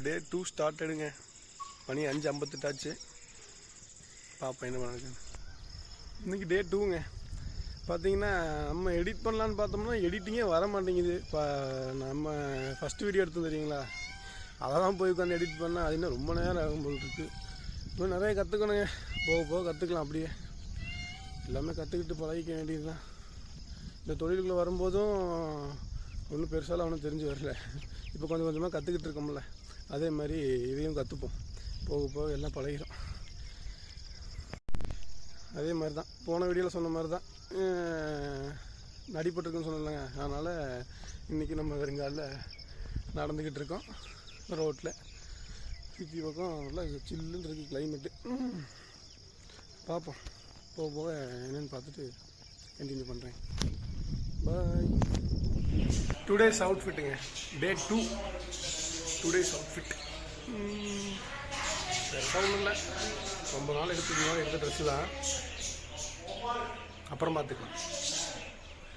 டே 2 start எடுங்க. மணி 5:58 ஆச்சு. பாப்பா என்ன பண்ணுறது. இன்றைக்கி டே 2ங்க. பார்த்தீங்கன்னா நம்ம எடிட் பண்ணலான்னு பார்த்தோம்னா எடிட்டிங்கே வர மாட்டேங்குது. இப்போ நம்ம ஃபஸ்ட்டு வீடியோ எடுத்து தெரியுங்களா, அதை தான் போய் உட்காந்து எடிட் பண்ணால் அது இன்னும் ரொம்ப நேரம் ஆகும் போல் இருக்குது. இன்னும் நிறைய கற்றுக்கணுங்க. போக போக கற்றுக்கலாம். அப்படியே எல்லாமே கற்றுக்கிட்டு பழகிக்க வேண்டியது தான். இந்த தொழிலுக்குள்ளே வரும்போதும் ஒன்றும் பெருசாலாம் ஒன்றும் தெரிஞ்சு வரல. இப்போ கொஞ்சம் கொஞ்சமாக கற்றுக்கிட்டு இருக்கோம்ல, அதே மாதிரி இதையும் கற்றுப்போம். போக போக எல்லாம் பழகிடும். அதே மாதிரி தான் போன வீடியோவில் சொன்ன மாதிரி தான் நடிப்பட்டுருக்குன்னு சொன்னலைங்க. அதனால் இன்றைக்கி நம்ம வெறுங்காலில் நடந்துக்கிட்டு இருக்கோம் ரோட்டில். சுற்றி பக்கம் நல்லா சில்லுன்னு இருக்குது கிளைமேட்டு. பார்ப்போம், போக போக என்னென்னு பார்த்துட்டு கண்டினியூ பண்ணுறேன். பாய். டுடேஸ் அவுட்ஃபிட்டுங்க. டே 2 டுடேஸ் அவுட்ஃபிட் பெருசாக ஒன்றும் இல்லை. ரொம்ப நாள் எடுத்த ட்ரெஸ்ஸு தான். அப்புறம் பார்த்துக்கலாம்.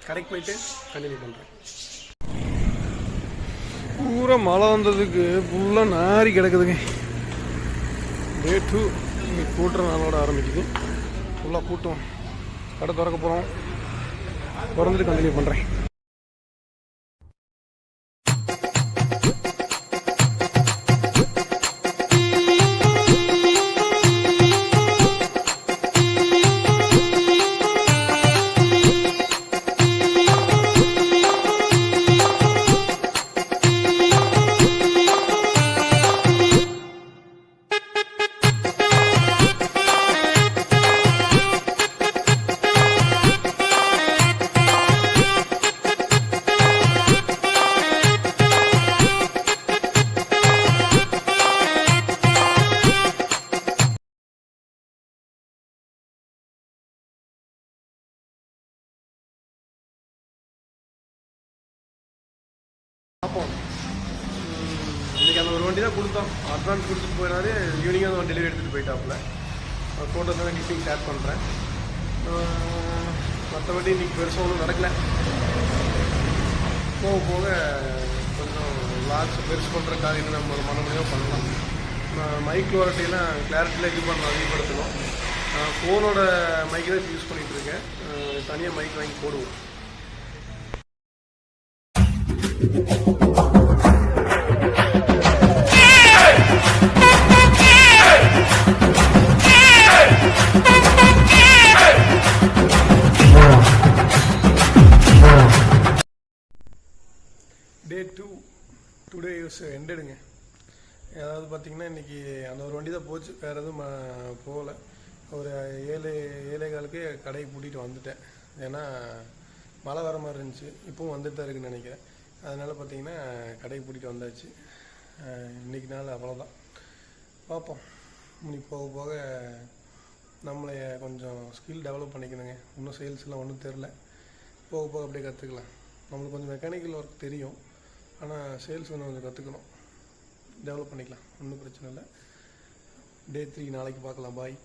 கடைக்கு போயிட்டு கண்டினியூ பண்ணுறேன். பூரா மழை வந்ததுக்கு ஃபுல்லாக நாரி கிடக்குதுங்க. டே 2 இங்கே கூட்டுற நாளோட ஆரம்பிக்குது. ஃபுல்லாக கூட்டம். கடை திறக்க போகிறோம். திறந்துட்டு கண்டினியூ பண்ணுறேன். பார்ப்போம். இன்றைக்கி அந்த ஒரு வண்டி தான் கொடுத்தோம். அட்வான்ஸ் கொடுத்துட்டு போயினாரு. ஈவினிங்காக அந்த டெலிவரி எடுத்துகிட்டு போயிட்டாப்புல. ஃபோட்டோ தான் கிஃப்டிங் ஷேர் பண்ணுறேன். மற்றபடி இன்றைக்கி பெருசாக ஒன்றும் நடக்கலை. போக போக கொஞ்சம் லாக்ஸ் பெருசு பண்ணுறதுக்காக இன்னும் நம்ம மனமுறையாக பண்ணலாம். மைக் குவாலிட்டியெல்லாம் கிளாரிட்டியில் இது பண்ண அதிகப்படுத்தணும். ஃபோனோட மைக்கு தான் யூஸ் பண்ணிகிட்டு இருக்கேன். தனியாக மைக் வாங்கி போடுவோம். டே 2 டுடே யூஸ் எண்டடுங்க. அதாவது பார்த்திங்கன்னா இன்றைக்கி அந்த ஒரு வண்டி தான் போச்சு. வேறு எதுவும் போகலை. ஒரு 7:15 கடையை பூட்டிகிட்டு வந்துட்டேன். ஏன்னா மழை வர மாதிரி இருந்துச்சு. இப்போவும் வந்துட்டு தான் இருக்குதுன்னு நினைக்கிறேன். அதனால் பார்த்திங்கன்னா கடையை பூட்டிகிட்டு வந்தாச்சு. இன்றைக்கி நாள் அவ்வளோதான். பார்ப்போம். இனி போக போக நம்மளை கொஞ்சம் ஸ்கில் டெவலப் பண்ணிக்கணுங்க. இன்னும் சேல்ஸ்லாம் ஒன்றும் தெரில. போக போக அப்படியே கற்றுக்கலாம். நம்மளுக்கு கொஞ்சம் மெக்கானிக்கல் ஒர்க் தெரியும். ஆனால் சேல்ஸ் கொஞ்சம் கற்றுக்கணும். டெவலப் பண்ணிக்கலாம். ஒன்றும் பிரச்சனை இல்லை. டே 3 நாளைக்கு பார்க்கலாம். பாய்.